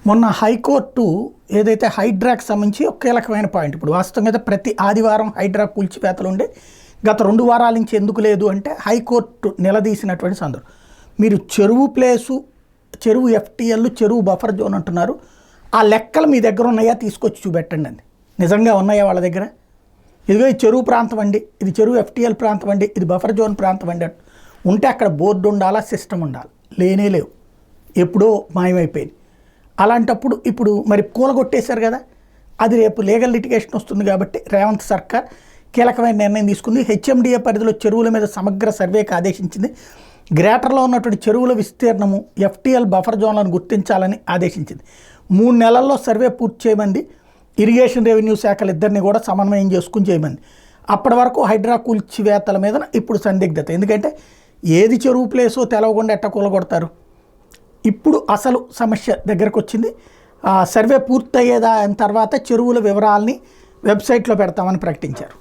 మొన్న హైకోర్టు ఏదైతే హైడ్రాకి సంబంధించి ఒక కీలకమైన పాయింట్, ఇప్పుడు వాస్తవంగా అయితే ప్రతి ఆదివారం హైడ్రా కూల్చివేతలు ఉండే గత 2 వారాల నుంచి ఎందుకు లేదు అంటే హైకోర్టు నిలదీసినటువంటి సందర్భం. మీరు చెరువు ప్లేసు, చెరువు ఎఫ్టీఎల్, చెరువు బఫర్ జోన్ అంటున్నారు, ఆ లెక్కలు మీ దగ్గర ఉన్నాయా తీసుకొచ్చి చూపెట్టండి అండి. నిజంగా ఉన్నాయా వాళ్ళ దగ్గర? ఇదిగో ఈ చెరువు ప్రాంతం అండి, ఇది చెరువు ఎఫ్టీఎల్ ప్రాంతం అండి, ఇది బఫర్ జోన్ ప్రాంతం అండి ఉంటే అక్కడ బోర్డు ఉండాలా, సిస్టమ్ ఉండాలి. లేనే లేవు, ఎప్పుడో మాయమైపోయింది. అలాంటప్పుడు ఇప్పుడు మరి కూలగొట్టేశారు కదా, అది రేపు లీగల్ లిటిగేషన్ వస్తుంది కాబట్టి రేవంత్ సర్కార్ కీలకమైన నిర్ణయం తీసుకుంది. హెచ్ఎండిఏ పరిధిలో చెరువుల మీద సమగ్ర సర్వేకి ఆదేశించింది. గ్రేటర్లో ఉన్నటువంటి చెరువుల విస్తీర్ణము, ఎఫ్టీఎల్ బఫర్ జోన్లను గుర్తించాలని ఆదేశించింది. 3 నెలల్లో సర్వే పూర్తి చేయమంది. ఇరిగేషన్, రెవెన్యూ శాఖలు ఇద్దరిని కూడా సమన్వయం చేసుకుని చేయమంది. అప్పటి వరకు హైడ్రా కూల్చివేతల మీద ఇప్పుడు సందిగ్ధత. ఎందుకంటే ఏది చెరువు ప్లేసో తెలవకుండా ఎట్ట కూలగొడతారు. ఇప్పుడు అసలు సమస్య దగ్గరకు వచ్చింది. సర్వే పూర్తయ్యేదా తర్వాత చెరువుల వివరాలని వెబ్సైట్లో పెడతామని ప్రకటించారు.